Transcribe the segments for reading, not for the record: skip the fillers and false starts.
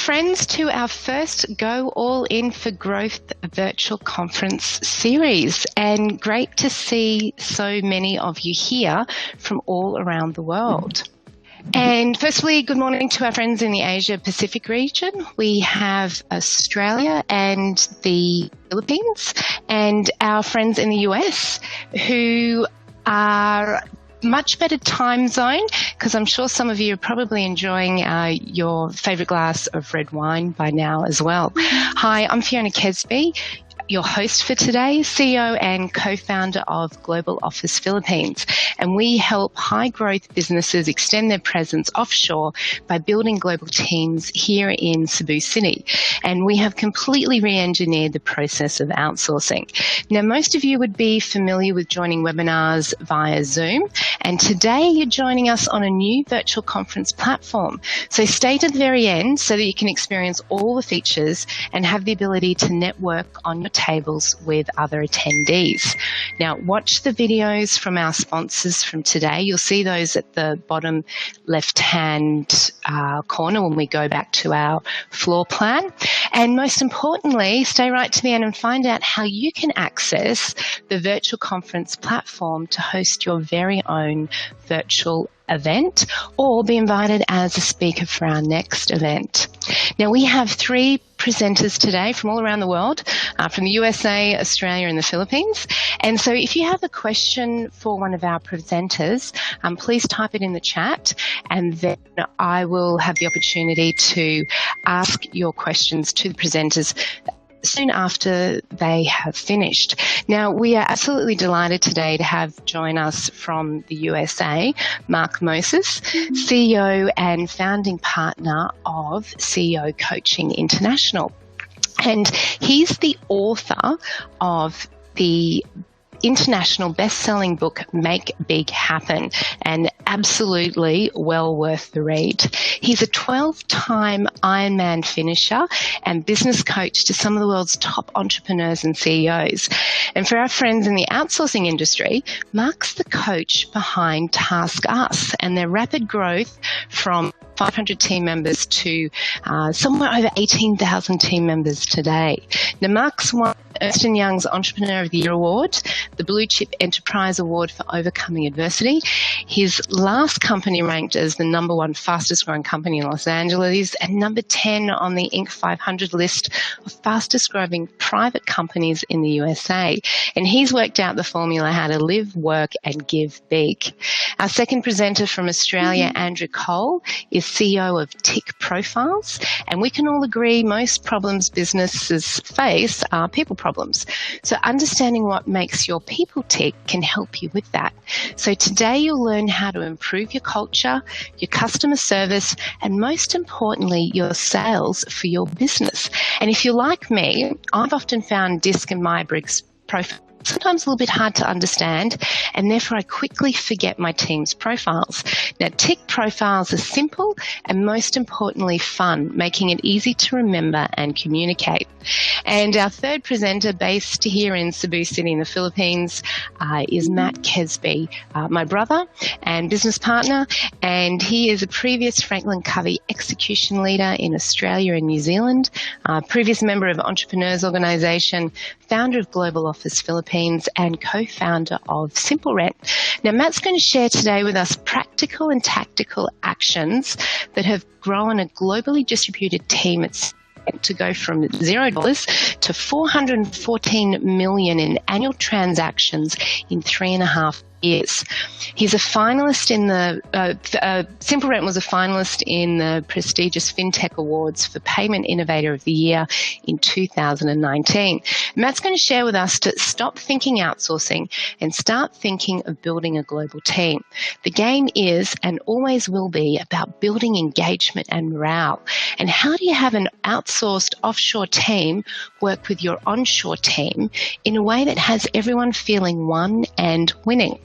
friends, to our first Go All In for Growth virtual conference series. And great to see so many of you here from all around the world. And firstly, good morning to our friends in the Asia Pacific region. We have Australia and the Philippines, and our friends in the US who are much better time zone, because I'm sure some of you are probably enjoying your favourite glass of red wine by now as well. Hi, I'm Fiona Kesby, your host for today, CEO and co-founder of Global Office Philippines. And we help high-growth businesses extend their presence offshore by building global teams here in Cebu City. And we have completely re-engineered the process of outsourcing. Now, most of you would be familiar with joining webinars via Zoom. And today you're joining us on a new virtual conference platform. So stay to the very end so that you can experience all the features and have the ability to network on your tables with other attendees. Now, watch the videos from our sponsors from today. You'll see those at the bottom left-hand corner when we go back to our floor plan. And most importantly, stay right to the end and find out how you can access the virtual conference platform to host your very own virtual event or be invited as a speaker for our next event. Now, we have three presenters today from all around the world, from the USA, Australia and the Philippines. And so if you have a question for one of our presenters, please type it in the chat, and then I will have the opportunity to ask your questions to the presenters soon after they have finished. Now, we are absolutely delighted today to have join us from the USA, Mark Moses, CEO and founding partner of CEO Coaching International. And he's the author of the international best-selling book, Make Big Happen, and absolutely well worth the read. He's a 12-time Ironman finisher and business coach to some of the world's top entrepreneurs and CEOs. And for our friends in the outsourcing industry, Mark's the coach behind TaskUs and their rapid growth from 500 team members to somewhere over 18,000 team members today. Now, Mark's won Ernst & Young's Entrepreneur of the Year Award, the Blue Chip Enterprise Award for Overcoming Adversity. His last company ranked as the #1 fastest growing company in Los Angeles and #10 on the Inc. 500 list of fastest growing private companies in the USA. And he's worked out the formula how to live, work and give big. Our second presenter from Australia, Andrew Cole, is CEO of Tick Profiles. And we can all agree most problems businesses face are people problems. So understanding what makes your people tick can help you with that. So today you'll learn how to improve your culture, your customer service, and most importantly, your sales for your business. And if you're like me, I've often found DISC and Myers-Briggs profiles sometimes a little bit hard to understand, and therefore I quickly forget my team's profiles. Now, Tick Profiles are simple and most importantly fun, making it easy to remember and communicate. And our third presenter, based here in Cebu City in the Philippines, is Matt Kesby, my brother and business partner, and he is a previous Franklin Covey execution leader in Australia and New Zealand, previous member of Entrepreneurs Organisation, founder of Global Office Philippines, and co-founder of SimpleRent. Now, Matt's going to share today with us practical and tactical actions that have grown a globally distributed team to go from $0 to 414 million in annual transactions in 3.5 years. He's a finalist in the, SimpleRent was a finalist in the prestigious FinTech Awards for Payment Innovator of the Year in 2019. Matt's going to share with us to stop thinking outsourcing and start thinking of building a global team. The game is and always will be about building engagement and morale. And how do you have an outsourced offshore team work with your onshore team in a way that has everyone feeling won and winning?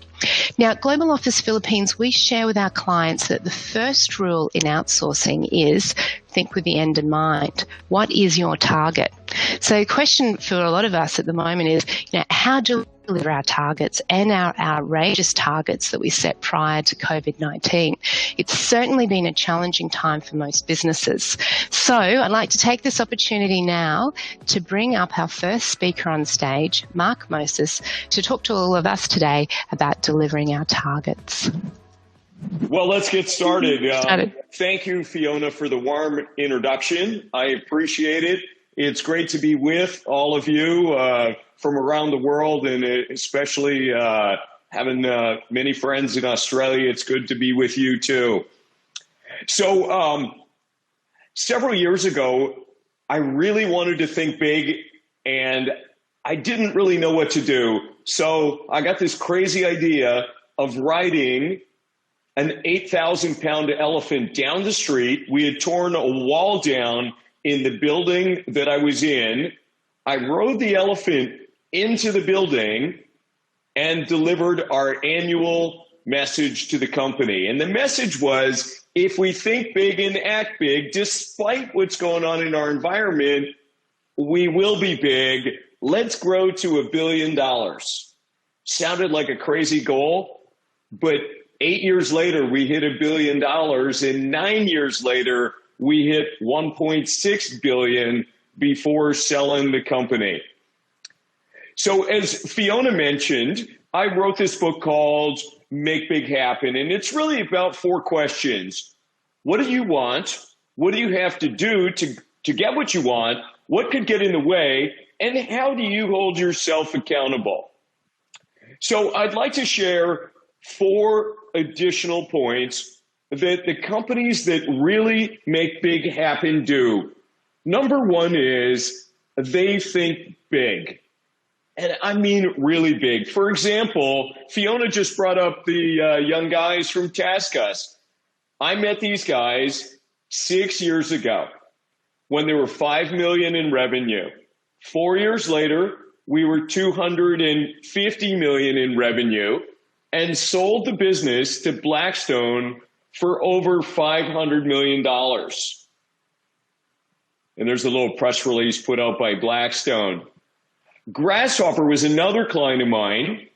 Now, at Global Office Philippines, we share with our clients that the first rule in outsourcing is think with the end in mind. What is your target? So the question for a lot of us at the moment is, how do deliver our targets and our outrageous targets that we set prior to COVID-19. It's certainly been a challenging time for most businesses. So I'd like to take this opportunity now to bring up our first speaker on stage, Mark Moses, to talk to all of us today about delivering our targets. Well, let's get started. Thank you, Fiona, for the warm introduction. I appreciate it. It's great to be with all of you from around the world, and especially having many friends in Australia. It's good to be with you too. So several years ago, I really wanted to think big, and I didn't really know what to do. So I got this crazy idea of riding an 8,000-pound elephant down the street. We had torn a wall down in the building that I was in. I rode the elephant into the building and delivered our annual message to the company. And the message was, if we think big and act big, despite what's going on in our environment, we will be big. Let's grow to $1 billion. Sounded like a crazy goal, but 8 years later, we hit $1 billion, and 9 years later, we hit $1.6 billion before selling the company. So as Fiona mentioned, I wrote this book called Make Big Happen, and it's really about 4 questions. What do you want? What do you have to do to get what you want? What could get in the way? And how do you hold yourself accountable? So I'd like to share 4 additional points that the companies that really make big happen do. Number 1 is they think big. And I mean really big. For example, Fiona just brought up the young guys from TaskUs. I met these guys 6 years ago when they were $5 million in revenue. 4 years later, we were $250 million in revenue and sold the business to Blackstone for over $500 million. And there's a little press release put out by Blackstone. Grasshopper was another client of mine.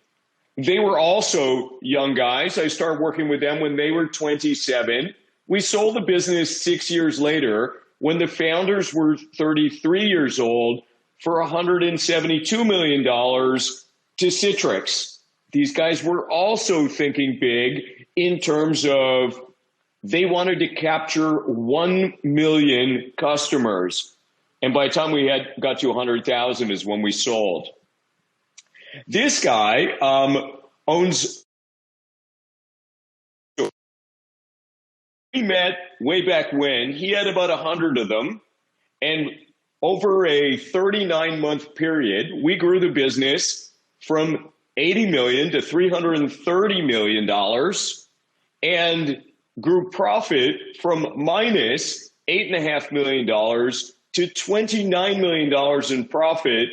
They were also young guys. I started working with them when they were 27. We sold the business 6 years later when the founders were 33 years old for $172 million to Citrix. These guys were also thinking big in terms of they wanted to capture 1 million customers. And by the time we got to 100,000 is when we sold. This guy owns. We met way back when. He had about 100 of them. And over a 39-month period, we grew the business from $80 million to $330 million and grew profit from minus $8.5 million to $29 million in profit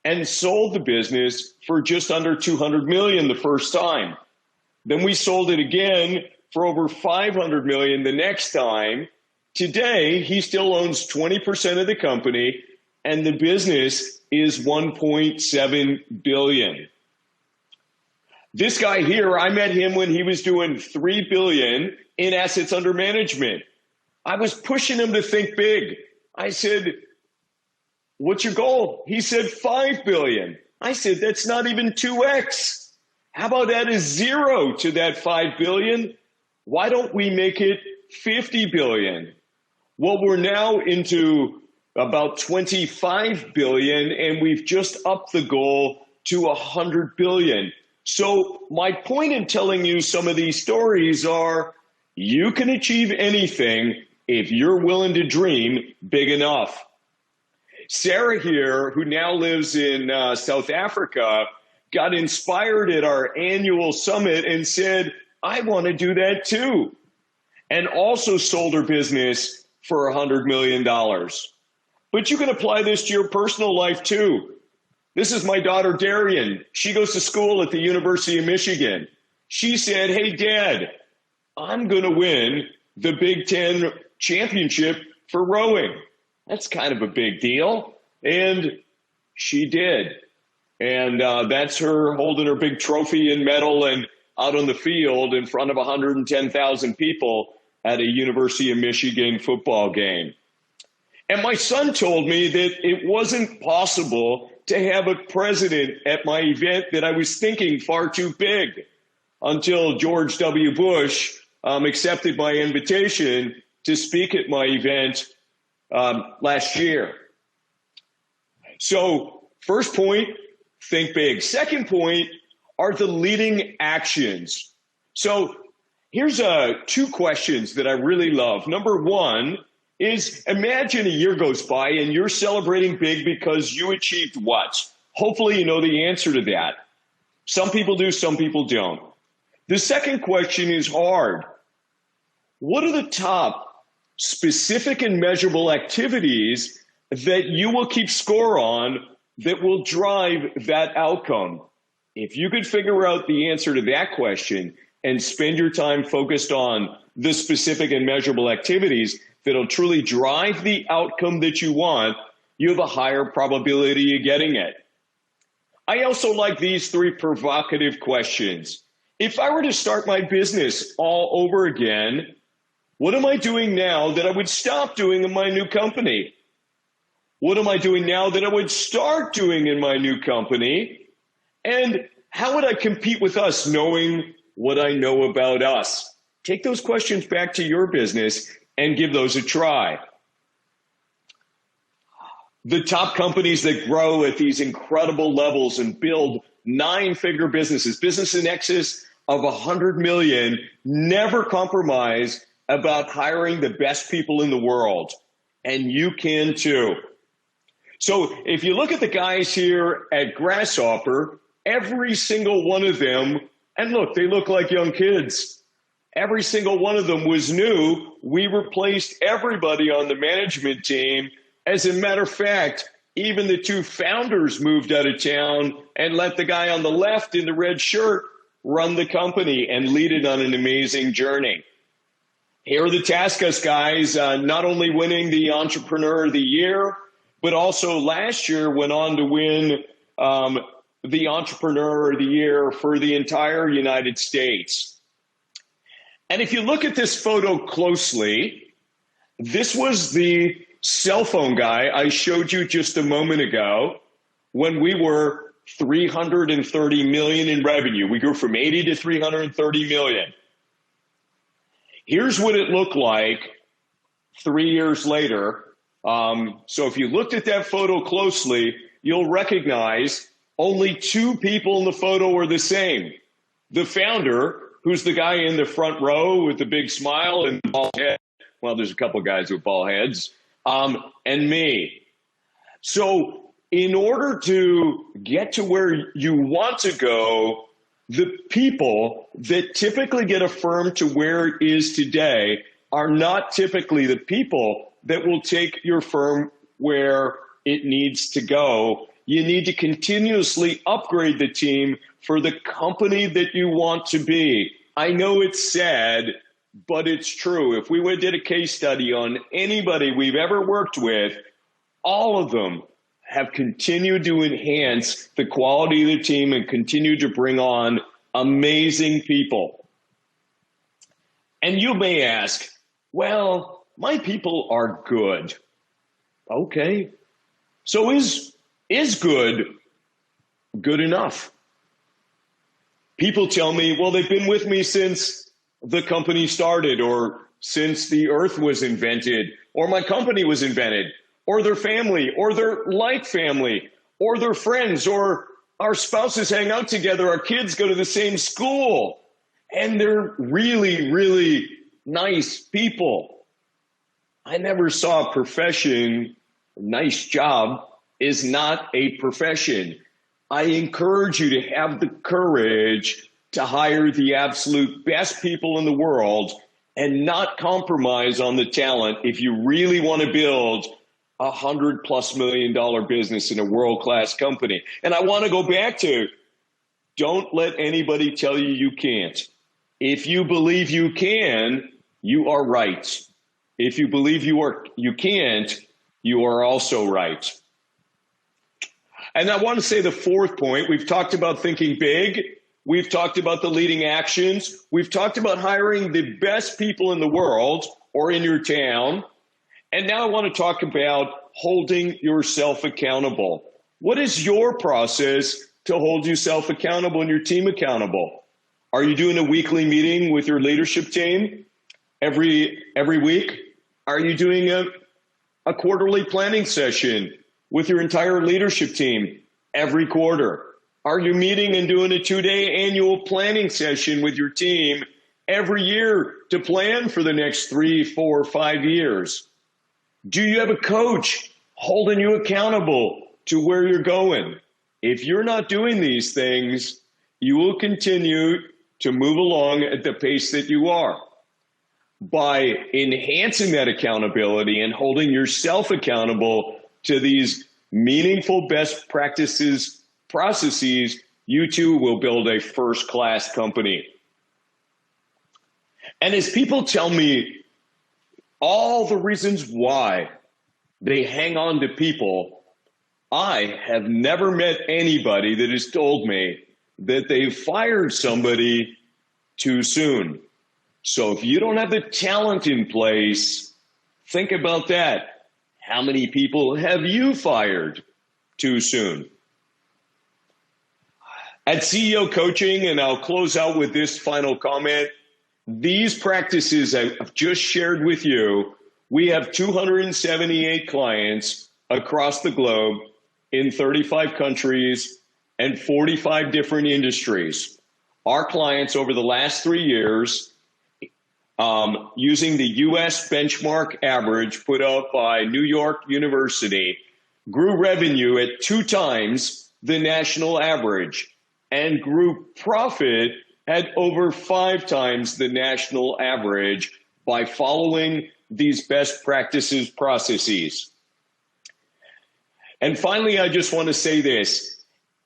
and sold the business for just under $200 million the first time. Then we sold it again for over $500 million the next time. Today, he still owns 20% of the company and the business is $1.7 billion. This guy here, I met him when he was doing $3 billion in assets under management. I was pushing him to think big. I said, what's your goal? He said $5 billion. I said, that's not even 2x. How about adding 0 to that $5 billion? Why don't we make it $50 billion? Well, we're now into about $25 billion, and we've just upped the goal to $100 billion. So my point in telling you some of these stories are you can achieve anything if you're willing to dream big enough. Sarah here, who now lives in South Africa, got inspired at our annual summit and said, I want to do that too. And also sold her business for $100 million. But you can apply this to your personal life too. This is my daughter, Darian. She goes to school at the University of Michigan. She said, hey, Dad, I'm going to win the Big Ten championship for rowing. That's kind of a big deal. And she did. And that's her holding her big trophy and medal and out on the field in front of 110,000 people at a University of Michigan football game. And my son told me that it wasn't possible to have a president at my event, that I was thinking far too big, until George W. Bush accepted my invitation to speak at my event last year. So first point, think big. Second point are the leading actions. So here's two questions that I really love. Number one is, imagine a year goes by and you're celebrating big because you achieved what? Hopefully you know the answer to that. Some people do, some people don't. The second question is hard. What are the top specific and measurable activities that you will keep score on that will drive that outcome? If you could figure out the answer to that question and spend your time focused on the specific and measurable activities that'll truly drive the outcome that you want, you have a higher probability of getting it. I also like these three provocative questions. If I were to start my business all over again, what am I doing now that I would stop doing in my new company? What am I doing now that I would start doing in my new company? And how would I compete with us knowing what I know about us? Take those questions back to your business and give those a try. The top companies that grow at these incredible levels and build 9-figure businesses, business in excess of 100 million, never compromise about hiring the best people in the world. And you can too. So if you look at the guys here at Grasshopper, every single one of them, and look, they look like young kids. Every single one of them was new. We replaced everybody on the management team. As a matter of fact, even the two founders moved out of town and let the guy on the left in the red shirt run the company and lead it on an amazing journey. Here are the TaskUs guys, not only winning the Entrepreneur of the Year, but also last year went on to win the Entrepreneur of the Year for the entire United States. And if you look at this photo closely, this was the cell phone guy I showed you just a moment ago when we were 330 million in revenue. We grew from 80 to 330 million. Here's what it looked like 3 years later. So if you looked at that photo closely, you'll recognize only two people in the photo are the same. The founder, who's the guy in the front row with the big smile and bald head. Well, there's a couple guys with bald heads. And me. So in order to get to where you want to go, the people that typically get a firm to where it is today are not typically the people that will take your firm where it needs to go. You need to continuously upgrade the team for the company that you want to be. I know it's sad, but it's true. If we did a case study on anybody we've ever worked with, all of them have continued to enhance the quality of the team and continue to bring on amazing people. And you may ask, well, my people are good. Okay. So is good enough? People tell me, well, they've been with me since the company started, or since the earth was invented, or my company was invented, or their family, or their like family, or their friends, or our spouses hang out together, our kids go to the same school, and they're really, really nice people. I never saw a profession, nice job is not a profession. I encourage you to have the courage to hire the absolute best people in the world and not compromise on the talent if you really want to build $100+ million business in a world-class company. And I want to go back to, don't let anybody tell you you can't. If you believe you can, you are right. If you believe you can't, you are also right. And I want to say the fourth point, we've talked about thinking big. We've talked about the leading actions. We've talked about hiring the best people in the world or in your town. And now I want to talk about holding yourself accountable. What is your process to hold yourself accountable and your team accountable? Are you doing a weekly meeting with your leadership team every week? Are you doing a quarterly planning session with your entire leadership team every quarter? Are you meeting and doing a 2-day annual planning session with your team every year to plan for the next 3, 4, 5 years? Do you have a coach holding you accountable to where you're going? If you're not doing these things, you will continue to move along at the pace that you are. By enhancing that accountability and holding yourself accountable to these meaningful best practices, processes, you too will build a first-class company. And as people tell me all the reasons why they hang on to people, I have never met anybody that has told me that they fired somebody too soon. So if you don't have the talent in place, think about that. How many people have you fired too soon? At CEO Coaching, and I'll close out with this final comment, these practices I've just shared with you, we have 278 clients across the globe in 35 countries and 45 different industries. Our clients over the last 3 years, using the U.S. benchmark average put out by New York University, grew revenue at 2 times the national average and grew profit at over 5 times the national average by following these best practices processes. And finally, I just want to say this.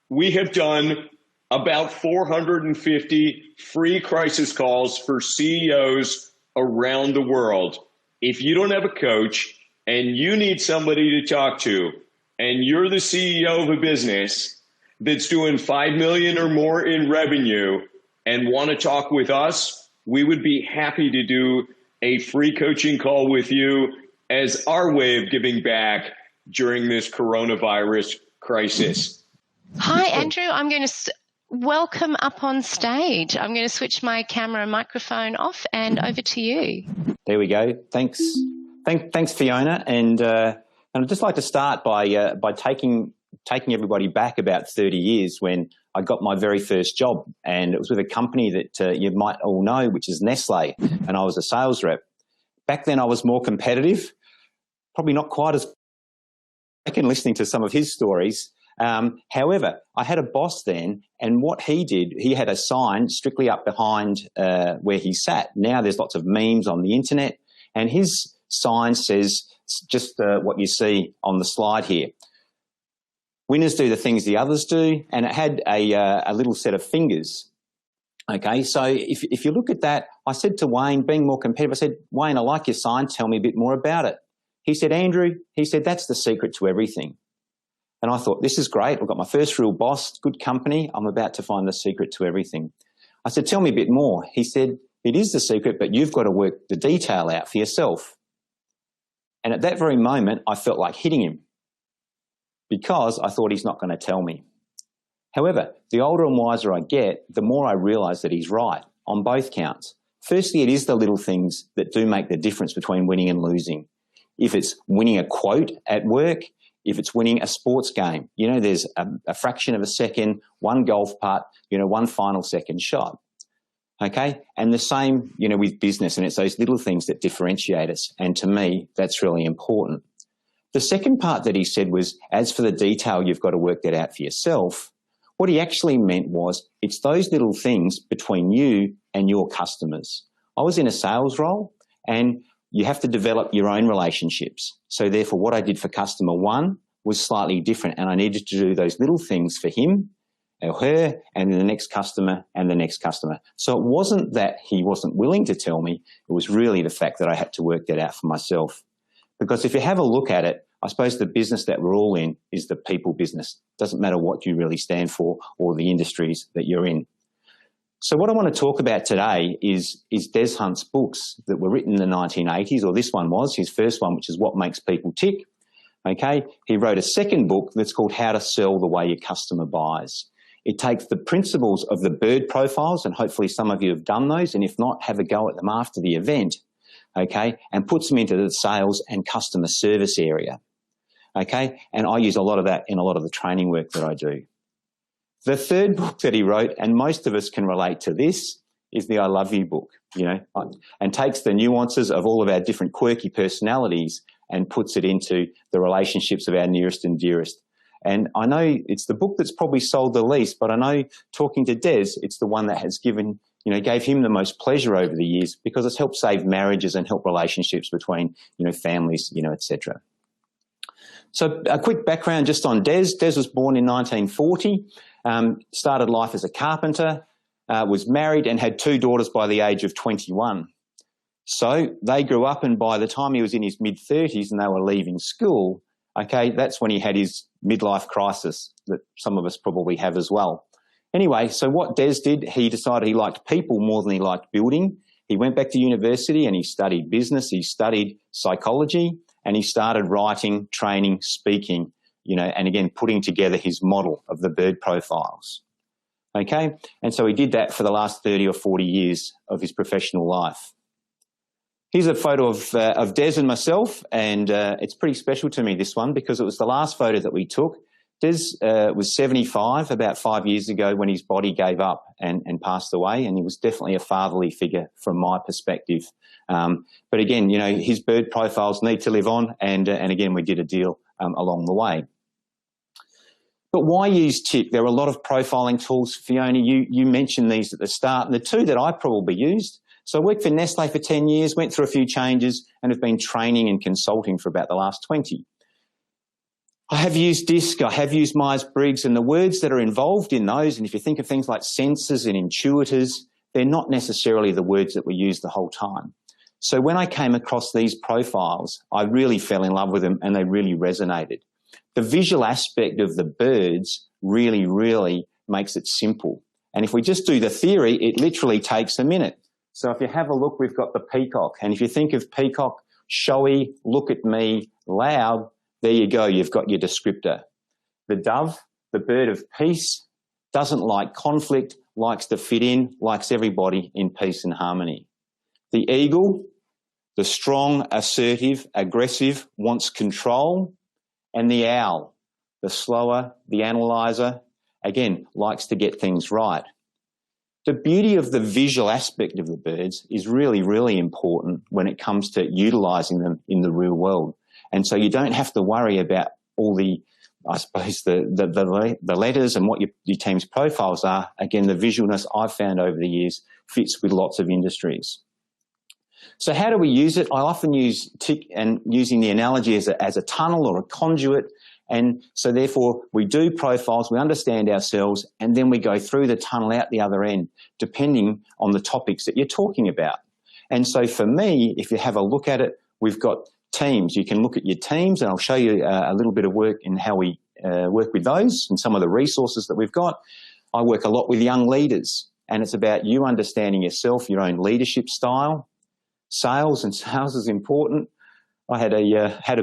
We have done about 450 free crisis calls for CEOs around the world. If you don't have a coach and you need somebody to talk to, and you're the CEO of a business that's doing 5 million or more in revenue and want to talk with us, we would be happy to do a free coaching call with you as our way of giving back during this coronavirus crisis. Hi, Andrew. I'm going to welcome up on stage. I'm going to switch my camera and microphone off, and over to you. There we go. Thanks, Fiona. And I'd just like to start by taking everybody back about 30 years when I got my very first job, and it was with a company that you might all know, which is Nestle, and I was a sales rep. Back then, I was more competitive, probably not quite as. I can listening to some of his stories. However, I had a boss then, and what he did, he had a sign strictly up behind where he sat. Now there's lots of memes on the internet, and his sign says just what you see on the slide here. Winners do the things the others do, and it had a little set of fingers. Okay, so if you look at that, I said to Wayne, being more competitive, I said, Wayne, I like your sign, tell me a bit more about it. He said, Andrew, that's the secret to everything. And I thought, this is great. I've got my first real boss, good company. I'm about to find the secret to everything. I said, tell me a bit more. He said, it is the secret, but you've got to work the detail out for yourself. And at that very moment, I felt like hitting him because I thought he's not going to tell me. However, the older and wiser I get, the more I realise that he's right on both counts. Firstly, it is the little things that do make the difference between winning and losing. If it's winning a quote at work, if it's winning a sports game, there's a fraction of a second, one golf putt, one final second shot. Okay. And the same, with business, and it's those little things that differentiate us. And to me, that's really important. The second part that he said was, as for the detail, you've got to work that out for yourself. What he actually meant was it's those little things between you and your customers. I was in a sales role, and you have to develop your own relationships. So therefore, what I did for customer one was slightly different, and I needed to do those little things for him or her and then the next customer and the next customer. So it wasn't that he wasn't willing to tell me. It was really the fact that I had to work that out for myself. Because if you have a look at it, I suppose the business that we're all in is the people business. Doesn't matter what you really stand for or the industries that you're in. So what I want to talk about today is Des Hunt's books that were written in the 1980s, or this one was his first one, which is What Makes People Tick. Okay, he wrote a second book that's called How to Sell the Way Your Customer Buys. It takes the principles of the bird profiles, and hopefully some of you have done those, and if not, have a go at them after the event, okay, and puts them into the sales and customer service area, okay, and I use a lot of that in a lot of the training work that I do. The third book that he wrote, and most of us can relate to this, is the I Love You book, you know, and takes the nuances of all of our different quirky personalities and puts it into the relationships of our nearest and dearest. And I know it's the book that's probably sold the least, but I know talking to Des, it's the one that has given, you know, gave him the most pleasure over the years because it's helped save marriages and help relationships between, you know, families, you know, etc. So a quick background just on Des. Des was born in 1940, started life as a carpenter, was married and had 2 daughters by the age of 21. So they grew up, and by the time he was in his mid-30s and they were leaving school, okay, that's when he had his midlife crisis that some of us probably have as well. Anyway, so what Des did, he decided he liked people more than he liked building. He went back to university and he studied business, he studied psychology, and he started writing, training, speaking, you know, and again, putting together his model of the bird profiles. Okay, and so he did that for the last 30 or 40 years of his professional life. Here's a photo of Des and myself, and it's pretty special to me, this one, because it was the last photo that we took. Des was 75 about 5 years ago when his body gave up and passed away, and he was definitely a fatherly figure from my perspective. But again, you know, his bird profiles need to live on, and again, we did a deal along the way. But why use Tick? There are a lot of profiling tools. Fiona, you mentioned these at the start, and the 2 that I probably used. So I worked for Nestle for 10 years, went through a few changes, and have been training and consulting for about the last 20. I have used DISC, I have used Myers-Briggs, and the words that are involved in those, and if you think of things like sensors and intuitors, they're not necessarily the words that we use the whole time. So when I came across these profiles, I really fell in love with them and they really resonated. The visual aspect of the birds really, really makes it simple. And if we just do the theory, it literally takes a minute. So if you have a look, we've got the peacock. And if you think of peacock, showy, look at me, loud, there you go, you've got your descriptor. The dove, the bird of peace, doesn't like conflict, likes to fit in, likes everybody in peace and harmony. The eagle, the strong, assertive, aggressive, wants control. And the owl, the slower, the analyzer, again, likes to get things right. The beauty of the visual aspect of the birds is really, really important when it comes to utilising them in the real world. And so you don't have to worry about all the, I suppose, the letters and what your team's profiles are. Again, the visualness I've found over the years fits with lots of industries. So how do we use it? I often use Tick and using the analogy as a tunnel or a conduit. And so therefore we do profiles, we understand ourselves, and then we go through the tunnel out the other end, depending on the topics that you're talking about. And so for me, if you have a look at it, we've got teams. You can look at your teams, and I'll show you a little bit of work in how we work with those and some of the resources that we've got. I work a lot with young leaders, and it's about you understanding yourself, your own leadership style. Sales, and sales is important. I have a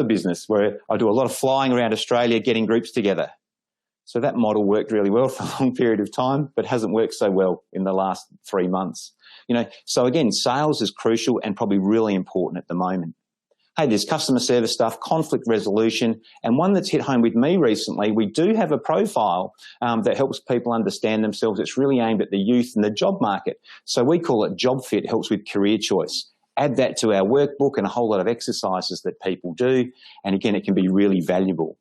business where I do a lot of flying around Australia, getting groups together. So that model worked really well for a long period of time, but hasn't worked so well in the last 3 months. You know, so again, sales is crucial and probably really important at the moment. Hey, there's customer service stuff, conflict resolution, and one that's hit home with me recently, we do have a profile that helps people understand themselves. It's really aimed at the youth and the job market. So we call it Job Fit, helps with career choice. Add that to our workbook and a whole lot of exercises that people do, and again, it can be really valuable.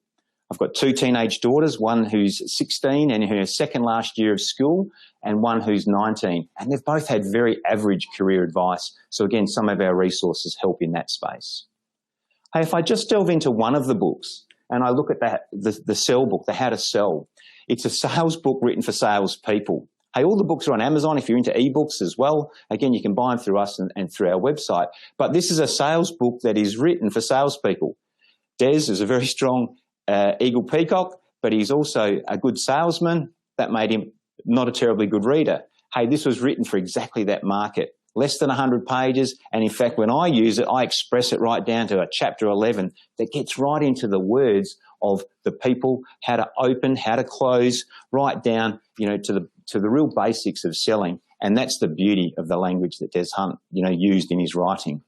I've got 2 teenage daughters, one who's 16 and in her second last year of school, and one who's 19, and they've both had very average career advice. So again, some of our resources help in that space. Hey, if I just delve into one of the books and I look at the Sell book, the How to Sell, it's a sales book written for salespeople. Hey, all the books are on Amazon if you're into ebooks as well. Again, you can buy them through us and through our website. But this is a sales book that is written for salespeople. Des is a very strong Eagle Peacock, but he's also a good salesman. That made him not a terribly good reader. Hey, this was written for exactly that market. Less than 100 pages, and in fact, when I use it, I express it right down to a chapter 11 that gets right into the words of the people, how to open, how to close, right down, to the real basics of selling. And that's the beauty of the language that Des Hunt, used in his writing.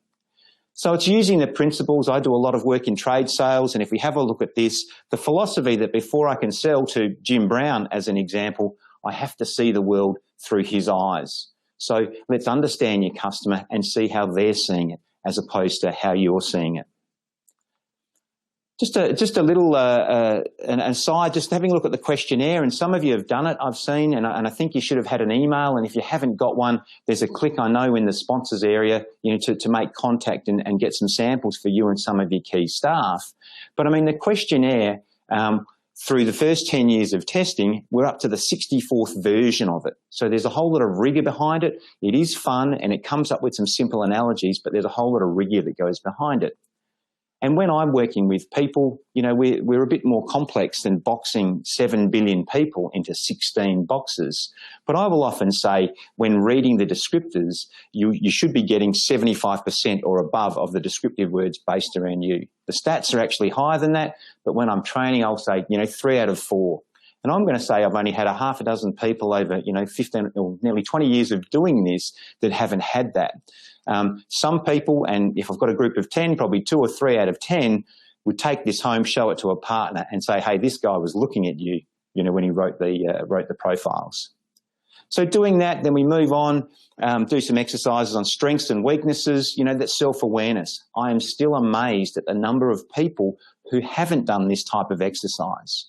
So it's using the principles. I do a lot of work in trade sales, and if we have a look at this, the philosophy that before I can sell to Jim Brown, as an example, I have to see the world through his eyes. So let's understand your customer and see how they're seeing it as opposed to how you're seeing it. Just a little an aside, just having a look at the questionnaire, and some of you have done it, I've seen, and I think you should have had an email, and if you haven't got one, there's a click, I know, in the sponsors area, to make contact and get some samples for you and some of your key staff. But I mean, the questionnaire, through the first 10 years of testing, we're up to the 64th version of it. So there's a whole lot of rigor behind it. It is fun, and it comes up with some simple analogies, but there's a whole lot of rigor that goes behind it. And when I'm working with people, we're a bit more complex than boxing 7 billion people into 16 boxes. But I will often say, when reading the descriptors, you should be getting 75% or above of the descriptive words based around you. The stats are actually higher than that, but when I'm training, I'll say, 3 out of 4. And I'm going to say I've only had a half a dozen people over, 15 or nearly 20 years of doing this that haven't had that. Some people, and if I've got a group of 10, probably 2 or 3 out of 10 would take this home, show it to a partner and say, hey, this guy was looking at you, when he wrote the profiles. So doing that, then we move on, do some exercises on strengths and weaknesses, that's self-awareness. I am still amazed at the number of people who haven't done this type of exercise.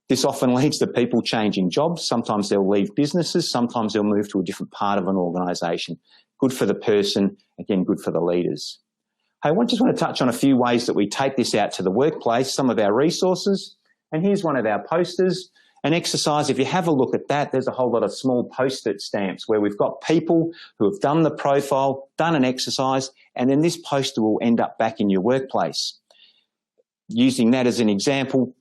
This often leads to people changing jobs. Sometimes they'll leave businesses. Sometimes they'll move to a different part of an organisation. Good for the person, again, good for the leaders. I just want to touch on a few ways that we take this out to the workplace, some of our resources. And here's one of our posters. An exercise, if you have a look at that, there's a whole lot of small post-it stamps where we've got people who have done the profile, done an exercise, and then this poster will end up back in your workplace. Using that as an example,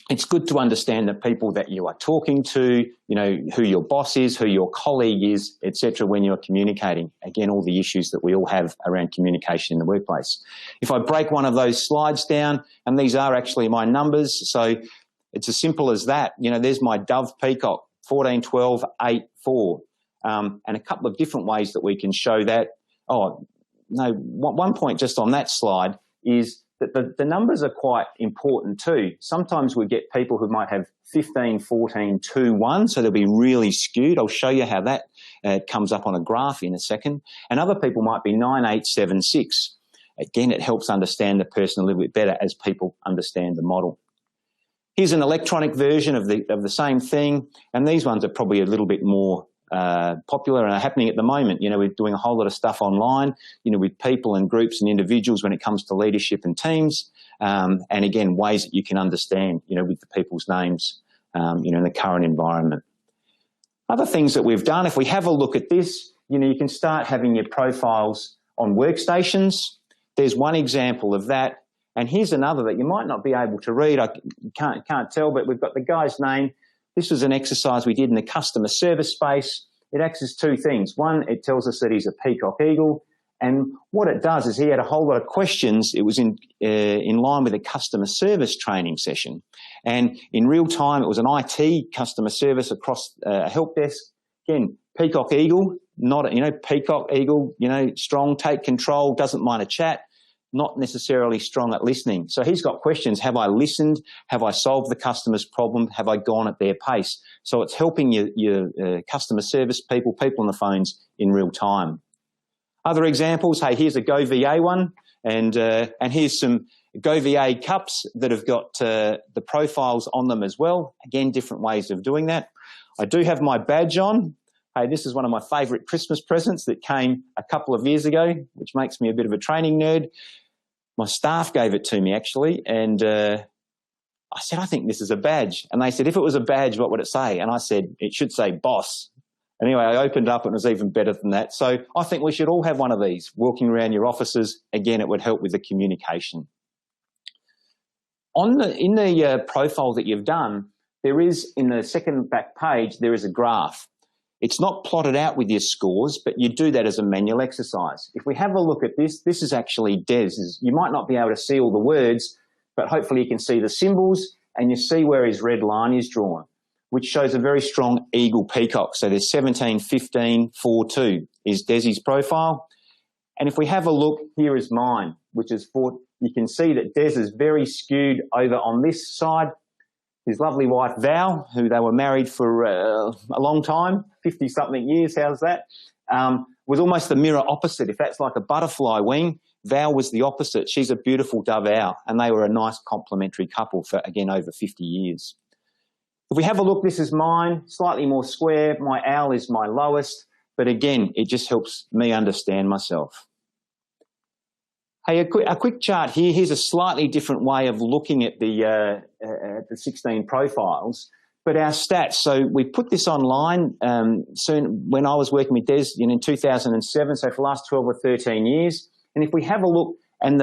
it's good to understand the people that you are talking to, who your boss is, who your colleague is, etc. when you're communicating. Again, all the issues that we all have around communication in the workplace. If I break one of those slides down, and these are actually my numbers, so it's as simple as that. There's my Dove Peacock, 14, 12, 8, 4, and a couple of different ways that we can show that. One point just on that slide is that the numbers are quite important too. Sometimes we get people who might have 15, 14, 2, 1, so they'll be really skewed. I'll show you how that comes up on a graph in a second. And other people might be 9, 8, 7, 6. Again, it helps understand the person a little bit better as people understand the model. Here's an electronic version of the same thing, and these ones are probably a little bit more popular and are happening at the moment. We're doing a whole lot of stuff online, with people and groups and individuals when it comes to leadership and teams. And again, ways that you can understand, with the people's names, in the current environment. Other things that we've done, if we have a look at this, you can start having your profiles on workstations. There's one example of that. And here's another that you might not be able to read. I can't tell, but we've got the guy's name. This was an exercise we did in the customer service space. It acts as 2 things. One, it tells us that he's a Peacock Eagle. And what it does is he had a whole lot of questions. It was in line with a customer service training session. And in real time, it was an IT customer service across a help desk. Again, Peacock Eagle, Peacock Eagle, strong, take control, doesn't mind a chat. Not necessarily strong at listening. So he's got questions. Have I listened? Have I solved the customer's problem? Have I gone at their pace? So it's helping your customer service people on the phones in real time. Other examples, hey, here's a GoVA one, and here's some GoVA cups that have got the profiles on them as well. Again, different ways of doing that. I do have my badge on. Hey, this is one of my favourite Christmas presents that came a couple of years ago, which makes me a bit of a training nerd. My staff gave it to me, actually, and I said, I think this is a badge. And they said, if it was a badge, what would it say? And I said, it should say boss. Anyway, I opened up and it was even better than that. So I think we should all have one of these walking around your offices. Again, it would help with the communication. In the profile that you've done, there is, in the second back page, there is a graph. It's not plotted out with your scores, but you do that as a manual exercise. If we have a look at this, this is actually Des. You might not be able to see all the words, but hopefully you can see the symbols and you see where his red line is drawn, which shows a very strong eagle peacock. So there's 17, 15, 4, 2 is Desi's profile. And if we have a look, here is mine, which is 4. You can see that Des is very skewed over on this side. His lovely wife, Val, who they were married for a long time, 50-something years, how's that, was almost the mirror opposite. If that's like a butterfly wing, Val was the opposite. She's a beautiful dove owl, and they were a nice complementary couple for, again, over 50 years. If we have a look, this is mine, slightly more square. My owl is my lowest, but again, it just helps me understand myself. Hey, a quick chart here. Here's a slightly different way of looking at the 16 profiles, but our stats. So we put this online soon when I was working with Des in 2007, so for the last 12 or 13 years. And if we have a look, and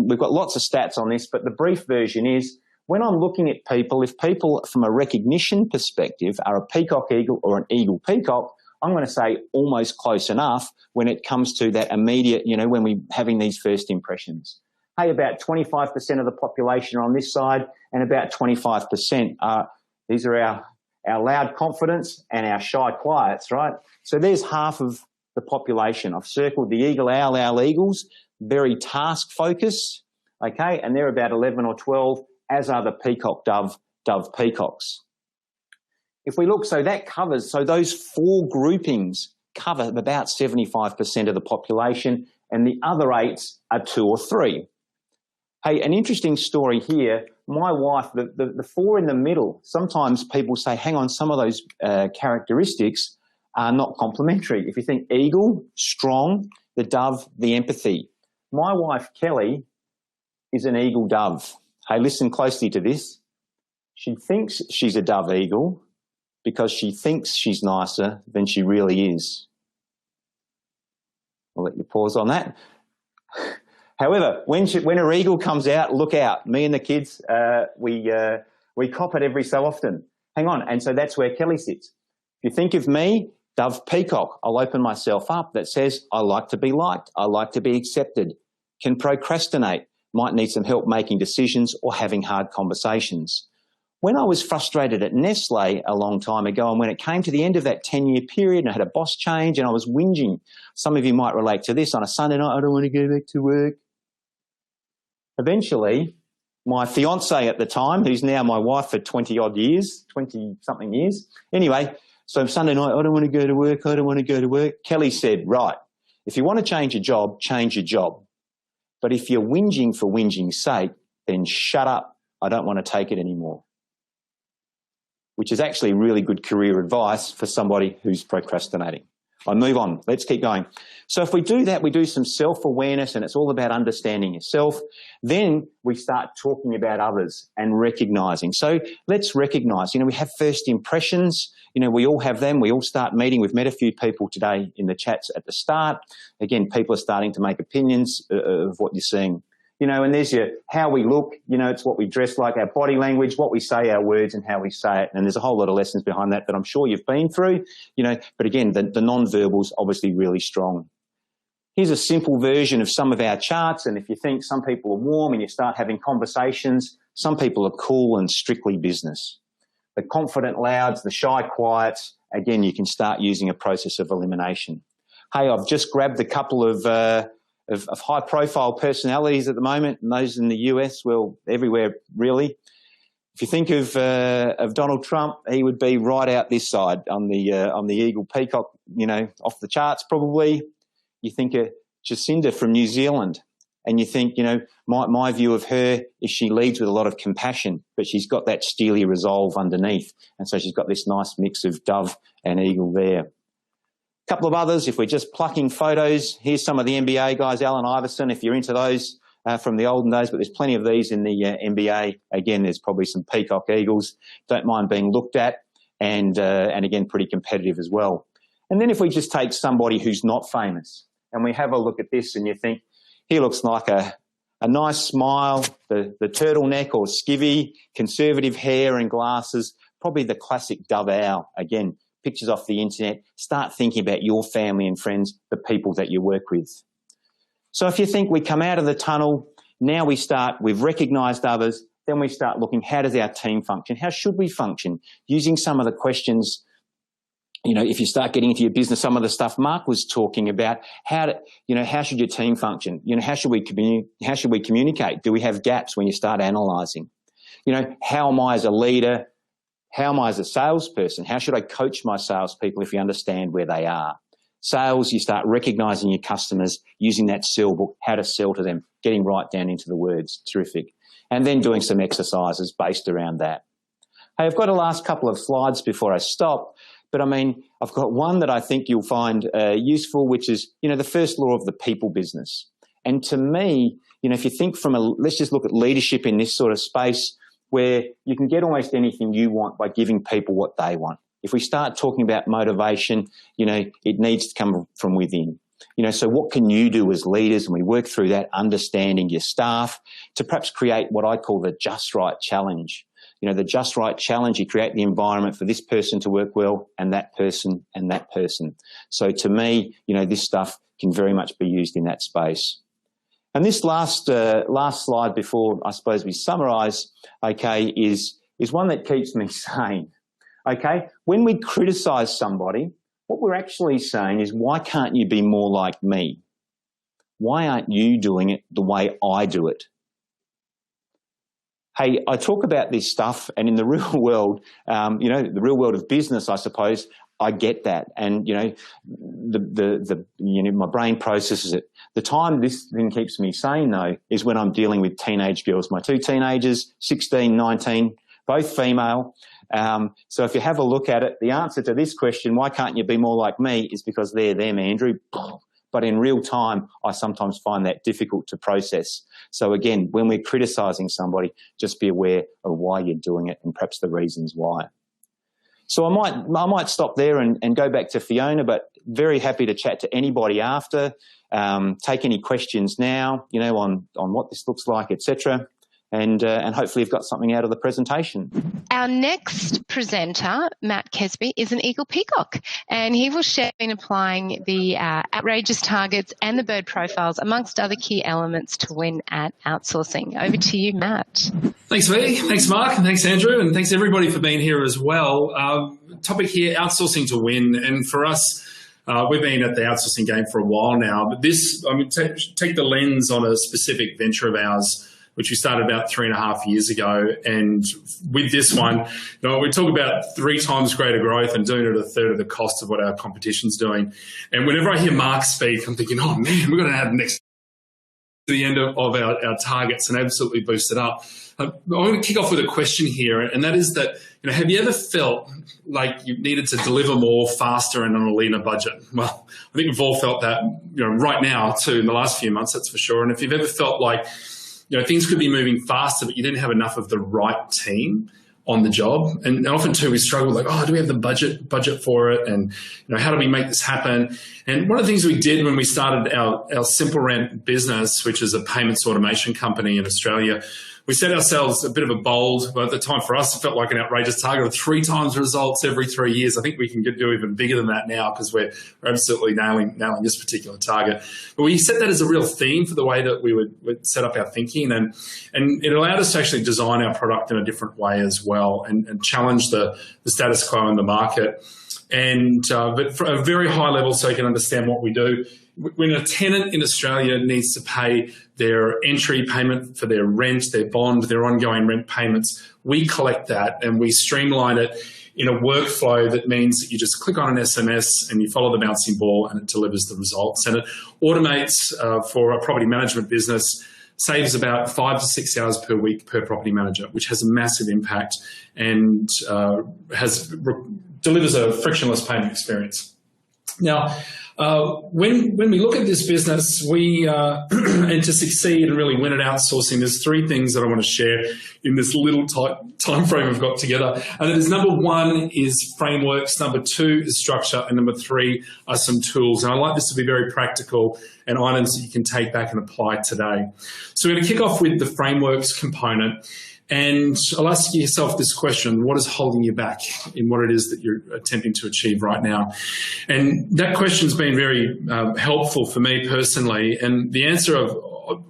we've got lots of stats on this, but the brief version is, when I'm looking at people, if people from a recognition perspective are a peacock eagle or an eagle peacock, I'm going to say almost close enough when it comes to that immediate, when we're having these first impressions. Hey, about 25% of the population are on this side, and about 25% these are our loud confidence and our shy quiets, right? So there's half of the population. I've circled the eagle owl eagles, very task focused, okay, and they're about 11 or 12, as are the peacock dove peacocks. If we look, so that covers, so those 4 groupings cover about 75% of the population, and the other 8 are 2 or 3. Hey, an interesting story here. My wife, the 4 in the middle, sometimes people say, hang on, some of those characteristics are not complementary. If you think eagle, strong, the dove, the empathy. My wife, Kelly, is an eagle dove. Hey, listen closely to this. She thinks she's a dove eagle because she thinks she's nicer than she really is. I'll let you pause on that. However, when her eagle comes out, look out. Me and the kids, we cop it every so often. Hang on, and so that's where Kelly sits. If you think of me, dove peacock, I'll open myself up that says I like to be liked, I like to be accepted, can procrastinate, might need some help making decisions or having hard conversations. When I was frustrated at Nestle a long time ago, and when it came to the end of that 10-year period and I had a boss change and I was whinging, some of you might relate to this, on a Sunday night, I don't want to go back to work. Eventually, my fiance at the time, who's now my wife for 20-odd years, 20-something years, anyway, so Sunday night, I don't want to go to work, I don't want to go to work. Kelly said, right, if you want to change your job, change your job. But if you're whinging for whinging's sake, then shut up. I don't want to take it anymore. Which is actually really good career advice for somebody who's procrastinating. I move on. Let's keep going. So if we do that, we do some self-awareness, and it's all about understanding yourself. Then we start talking about others and recognizing. So let's recognize, we have first impressions. We all have them. We all start meeting. We've met a few people today in the chats at the start. Again, people are starting to make opinions of what you're seeing. And there's how we look, it's what we dress like, our body language, what we say, our words, and how we say it. And there's a whole lot of lessons behind that I'm sure you've been through, but again, the non-verbal's obviously really strong. Here's a simple version of some of our charts. And if you think some people are warm and you start having conversations, some people are cool and strictly business. The confident louds, the shy quiets, again, you can start using a process of elimination. Hey, I've just grabbed a couple of high-profile personalities at the moment, and those in the US, well, everywhere really. If you think of Donald Trump, he would be right out this side on the eagle peacock, off the charts probably. You think of Jacinda from New Zealand, and you think, my view of her is she leads with a lot of compassion, but she's got that steely resolve underneath, and so she's got this nice mix of dove and eagle there. Couple of others, if we're just plucking photos, here's some of the NBA guys, Allen Iverson, if you're into those from the olden days, but there's plenty of these in the NBA. Again, there's probably some peacock eagles, don't mind being looked at, and again, pretty competitive as well. And then if we just take somebody who's not famous, and we have a look at this and you think, he looks like a a nice smile, the turtleneck or skivvy, conservative hair and glasses, probably the classic dove owl. Again, pictures off the internet. Start thinking about your family and friends, the people that you work with. So if you think we come out of the tunnel, now we've recognised others, then we start looking, how does our team function? How should we function? Using some of the questions, if you start getting into your business, some of the stuff Mark was talking about, how should your team function? How should we communicate? Do we have gaps when you start analysing? How am I as a leader? How am I as a salesperson? How should I coach my salespeople if you understand where they are? Sales, you start recognising your customers, using that sell book, how to sell to them, getting right down into the words. Terrific. And then doing some exercises based around that. Hey, I've got a last couple of slides before I stop, but I've got one that I think you'll find useful, which is, the first law of the people business. And to me, if you think let's just look at leadership in this sort of space where you can get almost anything you want by giving people what they want. If we start talking about motivation, it needs to come from within. So what can you do as leaders? And we work through that, understanding your staff to perhaps create what I call the just right challenge. The just right challenge, you create the environment for this person to work well and that person and that person. So to me, this stuff can very much be used in that space. And this last slide before I suppose we summarise, okay, is one that keeps me sane. Okay, when we criticise somebody, what we're actually saying is, why can't you be more like me? Why aren't you doing it the way I do it? Hey, I talk about this stuff, and in the real world, the real world of business, I suppose, I get that, and my brain processes it. The time this thing keeps me sane, though, is when I'm dealing with teenage girls. My two teenagers, 16, 19, both female. So if you have a look at it, the answer to this question, why can't you be more like me, is because they're them, Andrew. But in real time, I sometimes find that difficult to process. So again, when we're criticising somebody, just be aware of why you're doing it and perhaps the reasons why. So I might stop there and go back to Fiona, but very happy to chat to anybody after. Take any questions now, on what this looks like, etc. And hopefully you've got something out of the presentation. Our next presenter, Matt Kesby, is an Eagle Peacock, and he will share in applying the outrageous targets and the bird profiles, amongst other key elements, to win at outsourcing. Over to you, Matt. Thanks, V. Thanks, Mark, and thanks, Andrew, and thanks everybody for being here as well. Topic here, outsourcing to win, and for us, we've been at the outsourcing game for a while now, but this, take the lens on a specific venture of ours, which we started about 3.5 years ago. And with this one, we talk about 3 times greater growth and doing it at 1/3 of the cost of what our competition's doing. And whenever I hear Mark speak, I'm thinking, oh man, we're going to have next to the end of our targets and absolutely boost it up. I want to kick off with a question here, and that is that, have you ever felt like you needed to deliver more faster and on a leaner budget? Well, I think we've all felt that, right now too, in the last few months, that's for sure. And if you've ever felt like, things could be moving faster, but you didn't have enough of the right team on the job. And often too, we struggle like, do we have the budget for it? And, how do we make this happen? And one of the things we did when we started our SimpleRent business, which is a payments automation company in Australia, we set ourselves a bit of a bold, but at the time for us, it felt like an outrageous target of 3 times results every 3 years. I think we can do even bigger than that now because we're absolutely nailing this particular target. But we set that as a real theme for the way that we would set up our thinking, and it allowed us to actually design our product in a different way as well and challenge the status quo in the market. And but for a very high level, so you can understand what we do. When a tenant in Australia needs to pay their entry payment for their rent, their bond, their ongoing rent payments, we collect that and we streamline it in a workflow that means that you just click on an SMS and you follow the bouncing ball and it delivers the results. And it automates for a property management business, saves about 5 to 6 hours per week per property manager, which has a massive impact and delivers a frictionless payment experience. Now, when we look at this business, and to succeed and really win at outsourcing, there's three things that I want to share in this little time frame we've got together. And that is, number one is frameworks, number two is structure, and number three are some tools. And I like this to be very practical and items that you can take back and apply today. So we're going to kick off with the frameworks component. And I'll ask yourself this question: what is holding you back in what it is that you're attempting to achieve right now? And that question's been very helpful for me personally. And the answer of,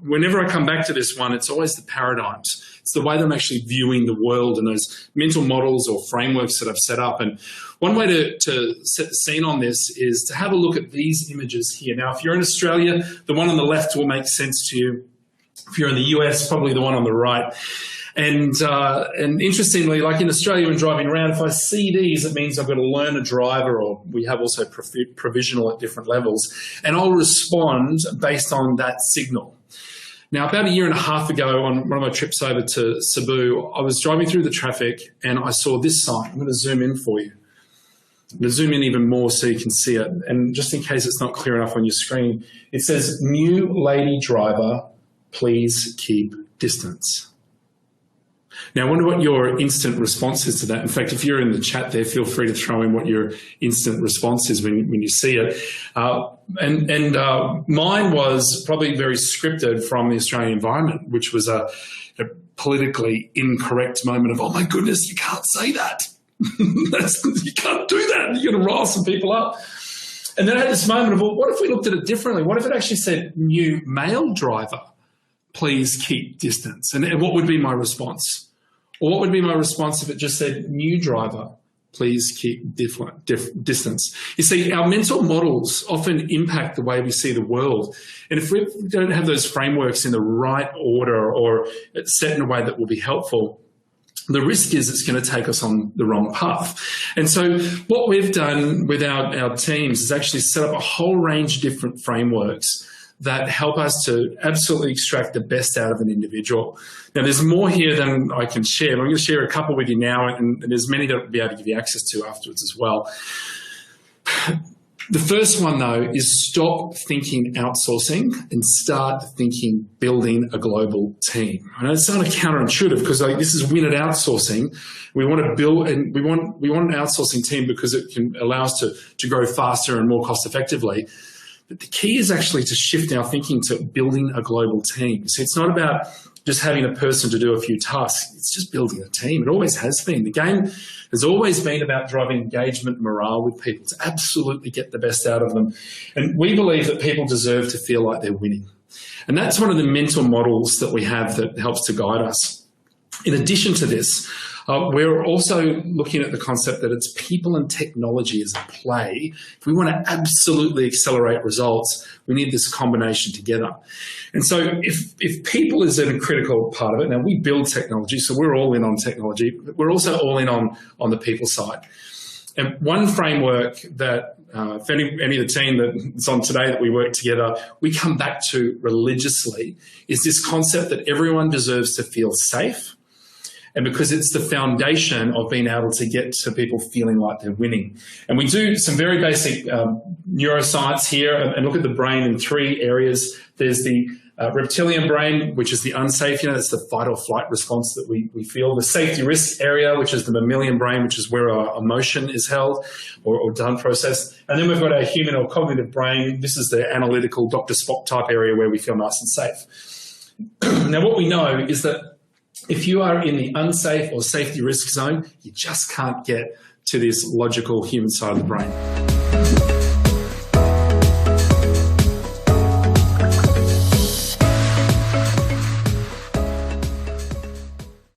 whenever I come back to this one, it's always the paradigms. It's the way that I'm actually viewing the world and those mental models or frameworks that I've set up. And one way to set the scene on this is to have a look at these images here. Now, if you're in Australia, the one on the left will make sense to you. If you're in the US, probably the one on the right. And interestingly, like in Australia, when driving around, if I see these, it means I've got to learn a driver, or we have also provisional at different levels, and I'll respond based on that signal. Now, about a year and a half ago, on one of my trips over to Cebu, I was driving through the traffic and I saw this sign. I'm going to zoom in for you. I'm going to zoom in even more so you can see it. And just in case it's not clear enough on your screen, it says, "New lady driver, please keep distance." Now, I wonder what your instant response is to that. In fact, if you're in the chat there, feel free to throw in what your instant response is when you see it. Mine was probably very scripted from the Australian environment, which was a politically incorrect moment of, oh my goodness, you can't say that. You can't do that. You're going to rile some people up. And then I had this moment of, well, what if we looked at it differently? What if it actually said, "New male driver, please keep distance"? And what would be my response? Or what would be my response if it just said, "New driver, please keep distance"? You see, our mental models often impact the way we see the world. And if we don't have those frameworks in the right order or set in a way that will be helpful, the risk is it's going to take us on the wrong path. And so what we've done with our teams is actually set up a whole range of different frameworks that help us to absolutely extract the best out of an individual. Now, there's more here than I can share, but I'm going to share a couple with you now, and there's many that I'll be able to give you access to afterwards as well. The first one, though, is stop thinking outsourcing and start thinking building a global team. I know it's kind of counterintuitive because this is win at outsourcing. We want to build, and we want an outsourcing team because it can allow us to grow faster and more cost effectively. But the key is actually to shift our thinking to building a global team. So it's not about just having a person to do a few tasks. It's just building a team. It always has been. The game has always been about driving engagement and morale with people to absolutely get the best out of them. And we believe that people deserve to feel like they're winning. And that's one of the mental models that we have that helps to guide us. In addition to this, we're also looking at the concept that it's people and technology as a play. If we want to absolutely accelerate results, we need this combination together. And so if people is a critical part of it, now we build technology, so we're all in on technology, but we're also all in on the people side. And one framework that if any of the team that's on today that we work together, we come back to religiously, is this concept that everyone deserves to feel safe. And because it's the foundation of being able to get to people feeling like they're winning. And we do some very basic neuroscience here and look at the brain in three areas. There's the reptilian brain, which is the unsafe, that's the fight or flight response that we feel. The safety risk area, which is the mammalian brain, which is where our emotion is held or done processed. And then we've got our human or cognitive brain. This is the analytical Dr. Spock type area where we feel nice and safe. Now, what we know is that if you are in the unsafe or safety risk zone, you just can't get to this logical human side of the brain.